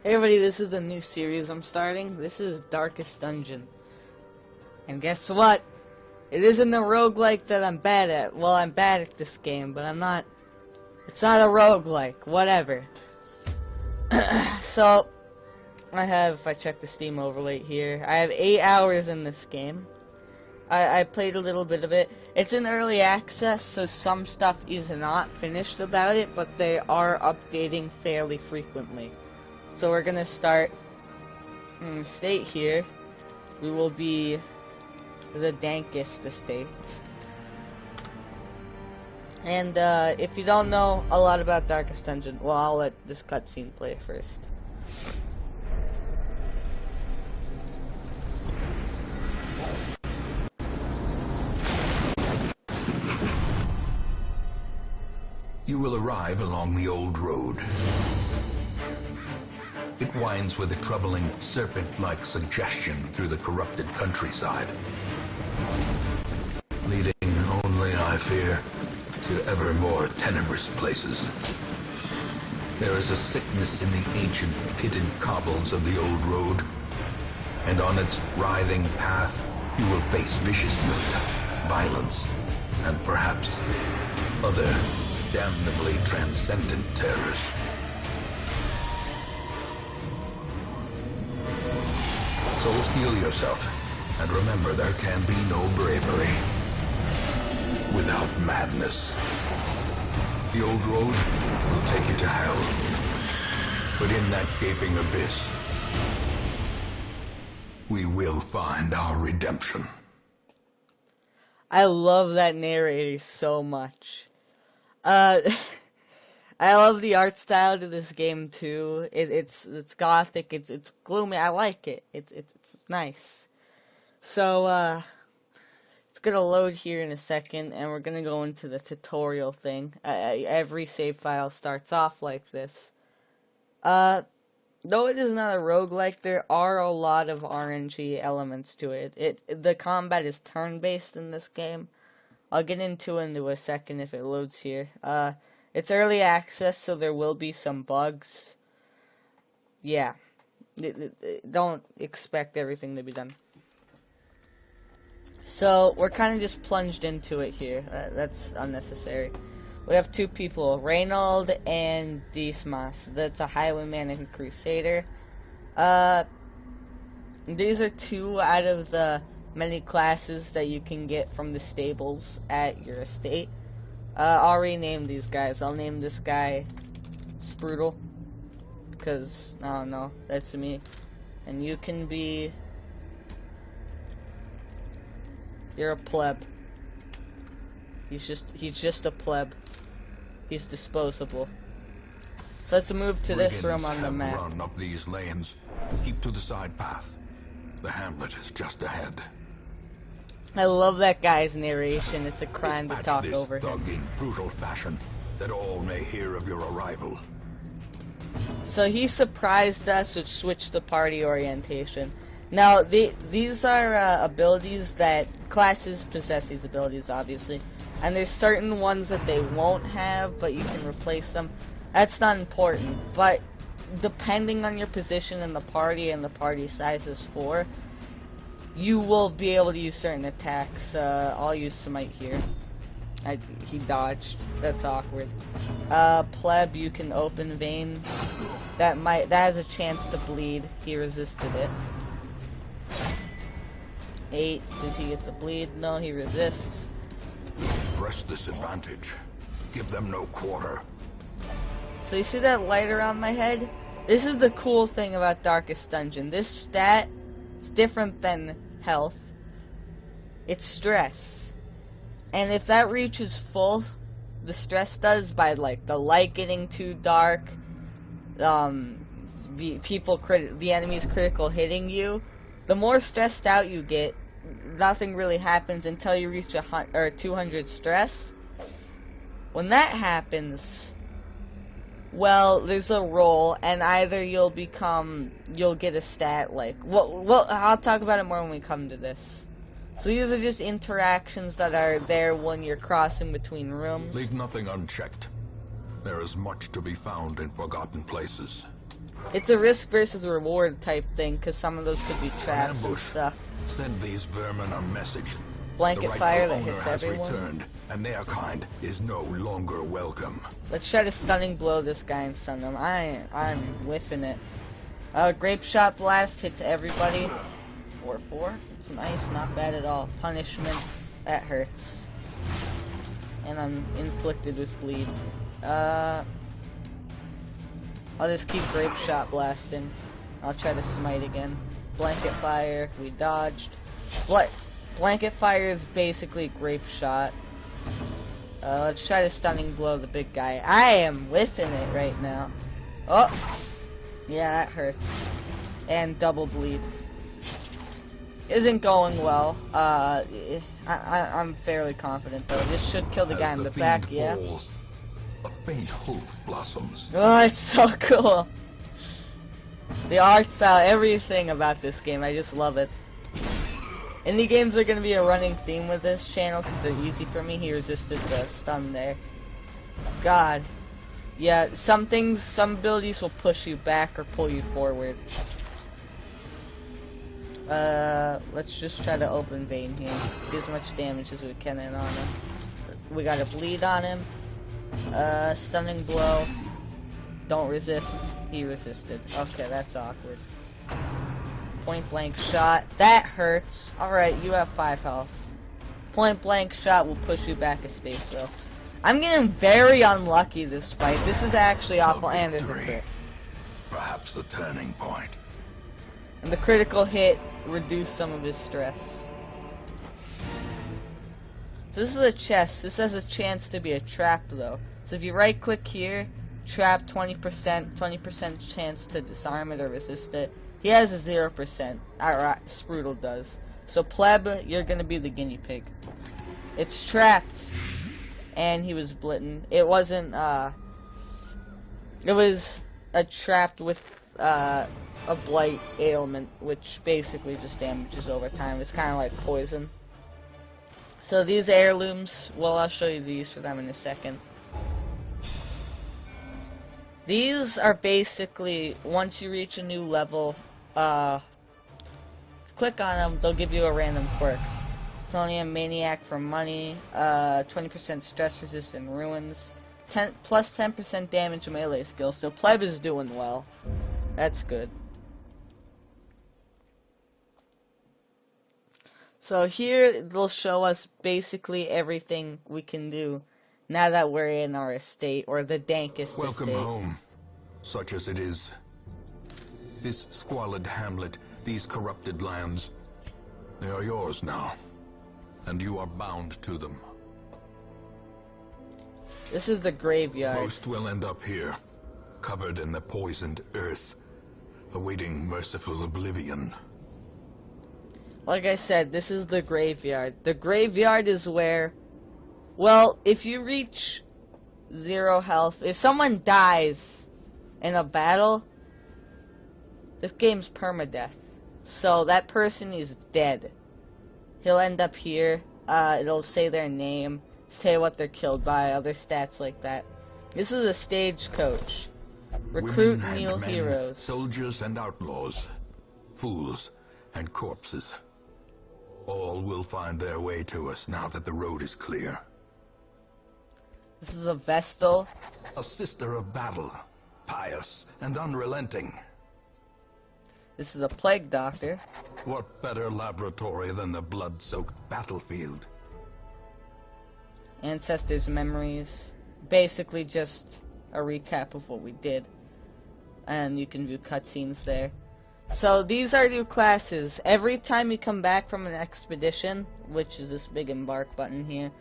Hey everybody, this is a new series I'm starting. This is Darkest Dungeon. And guess what? It isn't a roguelike that I'm bad at. Well, I'm bad at this game, but I'm not... It's not a roguelike. Whatever. So, if I check the Steam overlay here, I have 8 hours in this game. I played a little bit of it. It's in early access, so some stuff is not finished about it, but they are updating fairly frequently. So we're gonna start in the state here. We will be the Dankest estate. And if you don't know a lot about Darkest Dungeon, well, I'll let this cutscene play first. You will arrive along the old road. It winds with a troubling, serpent-like suggestion through the corrupted countryside, leading only, I fear, to ever more tenebrous places. There is a sickness in the ancient pitted cobbles of the old road, and on its writhing path you will face viciousness, violence, and perhaps other damnably transcendent terrors. So steel yourself, and remember there can be no bravery without madness. The old road will take you to hell, but in that gaping abyss, we will find our redemption. I love that narrator so much. I love the art style to this game too. It's gothic. It's gloomy. I like it. It's nice. So it's gonna load here in a second, and we're gonna go into the tutorial thing. Every save file starts off like this. Though it is not a roguelike, there are a lot of RNG elements to it. The combat is turn-based in this game. I'll get into a second if it loads here. It's early access, so there will be some bugs. Yeah. Don't expect everything to be done. So, we're kind of just plunged into it here. That's unnecessary. We have 2 people, Reynold and Dismas. That's a highwayman and crusader. These are 2 out of the many classes that you can get from the stables at your estate. I'll rename these guys. I'll name this guy Sproodle, because I don't know, that's me. And you can be... You're a pleb. He's just a pleb. He's disposable. So let's move to this room on the map. Run up these lanes. Keep to the side path. The hamlet is just ahead. I love that guy's narration. It's a crime to talk over him. Thug in brutal fashion, that all may hear of your arrival. So he surprised us, which switched the party orientation. Now, these are abilities that classes possess. These abilities, obviously, and there's certain ones that they won't have, but you can replace them. That's not important, but depending on your position in the party and the party size is 4. You will be able to use certain attacks. I'll use Smite here. He dodged. That's awkward. Pleb, you can open veins. That has a chance to bleed. He resisted it. 8, does he get the bleed? No, he resists. Press this advantage. Give them no quarter. So you see that light around my head? This is the cool thing about Darkest Dungeon. This stat, it's different than health. It's stress. And if that reaches full, the stress does, by like the light getting too dark, the enemy's critical hitting you, the more stressed out you get, nothing really happens until you reach 200 stress. When that happens, well, there's a roll, and either you'll get a stat like, well, I'll talk about it more when we come to this. So these are just interactions that are there when you're crossing between rooms. Leave nothing unchecked. There is much to be found in forgotten places. It's a risk versus reward type thing, because some of those could be traps and ambush. stuff. Send these vermin a message. Blanket The fire rightful that owner hits has everyone. returned, and their kind is no longer welcome. Let's try to stunning blow this guy and stun him. I'm whiffing it. Grape shot blast hits everybody. 4-4. It's nice, not bad at all. Punishment. That hurts. And I'm inflicted with bleed. I'll just keep grape shot blasting. I'll try to smite again. Blanket fire. We dodged. Blanket fire is basically grape shot. Let's try to stunning blow the big guy. I am whiffing it right now. Oh! Yeah, that hurts. And double bleed. Isn't going well. I'm fairly confident though. This should kill the guy in the back, yeah. Falls, a faint hope blossoms. Oh, it's so cool. The art style, everything about this game, I just love it. Indie games are going to be a running theme with this channel because they're easy for me. He resisted the stun there. God. Yeah, some abilities will push you back or pull you forward. Let's just try to open vein here. Do as much damage as we can in on him. We got a bleed on him. Stunning blow. Don't resist. He resisted. Okay, that's awkward. Point blank shot. That hurts. Alright, you have 5 health. Point blank shot will push you back a space though. I'm getting very unlucky this fight. This is actually awful, and there's a crit. Perhaps the turning point. And the critical hit reduced some of his stress. So this is a chest. This has a chance to be a trap though. So if you right click here, trap 20% chance to disarm it or resist it. He has a 0%. Alright, Sproodle does. So pleb, you're gonna be the guinea pig. It's trapped. And he was blitten. It wasn't, it was a trapped with, a blight ailment, which basically just damages over time. It's kind of like poison. So these heirlooms, well, I'll show you these for them in a second. These are basically, once you reach a new level, click on them, they'll give you a random quirk. Plutonium Maniac for money, 20% stress resistant ruins, plus 10% damage melee skill, so pleb is doing well. That's good. So here they'll show us basically everything we can do now that we're in our estate, or the Dankest Welcome estate. home, such as it is. This squalid hamlet, these corrupted lands, they are yours now, and you are bound to them. This is the graveyard. Most will end up here, covered in the poisoned earth, awaiting merciful oblivion. Like I said, this is the graveyard. The graveyard is where, well, if you reach 0 health, if someone dies in a battle, this game's permadeath. So that person is dead. He'll end up here. It'll say their name, say what they're killed by, other stats like that. This is a stagecoach. Recruit Women new and men, heroes. soldiers and outlaws, fools and corpses. All will find their way to us now that the road is clear. This is a Vestal. A sister of battle, pious and unrelenting. This is a Plague Doctor. What better laboratory than the blood-soaked battlefield? Ancestors' Memories. Basically just a recap of what we did. And you can view cutscenes there. So these are new classes. Every time you come back from an expedition, which is this big embark button here,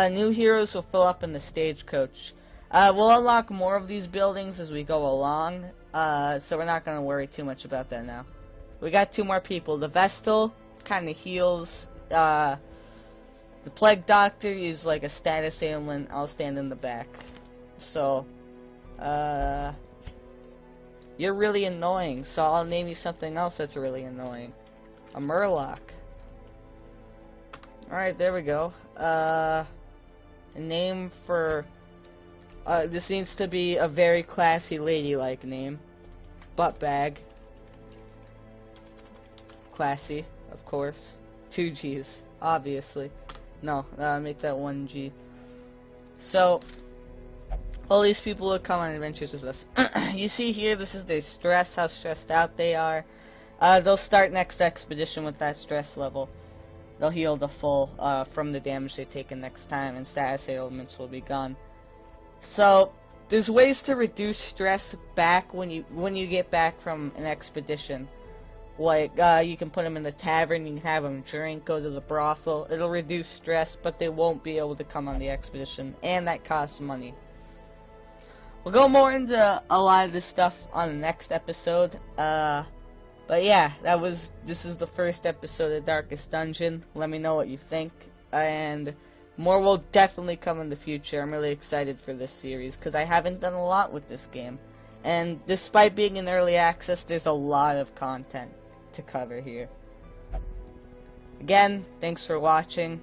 new heroes will fill up in the stagecoach. We'll unlock more of these buildings as we go along, so we're not going to worry too much about that now. We got 2 more people. The Vestal kind of heals. The Plague Doctor is like a status ailment. I'll stand in the back. So, you're really annoying, so I'll name you something else that's really annoying. A Murloc. Alright, there we go. A name for... this needs to be a very classy, ladylike name. butt bag. Classy, of course. 2 G's, obviously. No, make that 1 G. So, all these people will come on adventures with us. You see here, this is their stress, how stressed out they are. They'll start next expedition with that stress level. They'll heal the full from the damage they've taken next time, and status ailments will be gone. So, there's ways to reduce stress back when you get back from an expedition. Like, you can put them in the tavern, you can have them drink, go to the brothel. It'll reduce stress, but they won't be able to come on the expedition, and that costs money. We'll go more into a lot of this stuff on the next episode. But yeah, this is the first episode of Darkest Dungeon. Let me know what you think, and more will definitely come in the future. I'm really excited for this series, because I haven't done a lot with this game. And despite being in early access, there's a lot of content to cover here. Again, thanks for watching.